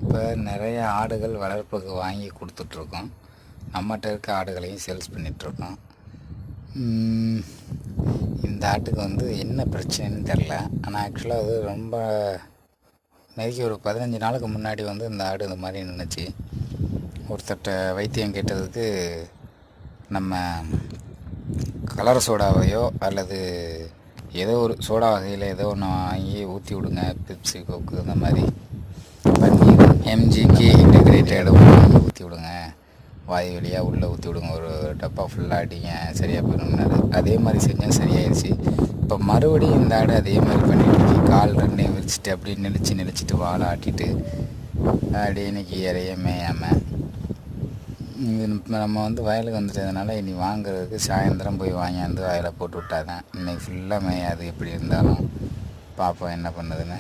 இப்போ நிறைய ஆடுகள் வளர்ப்புக்கு வாங்கி கொடுத்துட்ருக்கோம். நம்மகிட்ட இருக்க ஆடுகளையும் சேல்ஸ் பண்ணிகிட்ருக்கோம். இந்த ஆட்டுக்கு வந்து என்ன பிரச்சனைன்னு தெரில. ஆனால் ஆக்சுவலாக அது ரொம்ப நெருக்கி ஒரு 15 நாளுக்கு முன்னாடி வந்து இந்த ஆடு இந்த மாதிரி நின்றுச்சு. ஒருத்தட்ட வைத்தியம் கேட்டதுக்கு நம்ம கலர் சோடாவையோ அல்லது ஏதோ ஒரு சோடா வகையில் ஏதோ ஒன்று வாங்கி ஊற்றி விடுங்க, பெப்சி கோக்கு இந்த மாதிரி பன்னீர் எம்ஜிக்கு இன்டெகிரேட்டட் ஊற்றி விடுங்க, வாய் வழியாக உள்ளே ஊற்றி விடுங்க, ஒரு டப்பா ஃபுல்லாக அடிங்க, சரியாக போயிடும்னாரு. அதே மாதிரி செஞ்சால் சரியாயிடுச்சு. இப்போ மறுபடியும் இந்த ஆடு அதே மாதிரி பண்ணிட்டு கால் ரெண்டையும் விரிச்சிட்டு அப்படியே நெளிச்சிட்டு வாழை ஆட்டிட்டு அப்படியே இன்றைக்கி இறைய மேயாமல் நம்ம வந்து வயலுக்கு வந்துட்டதுனால இனி வாங்குறதுக்கு சாயந்தரம் போய் வாங்கியாந்து வயலை போட்டு விட்டாதான். இன்றைக்கி ஃபுல்லாக மேயாது. எப்படி இருந்தாலும் பார்ப்போம் என்ன பண்ணுதுன்னு.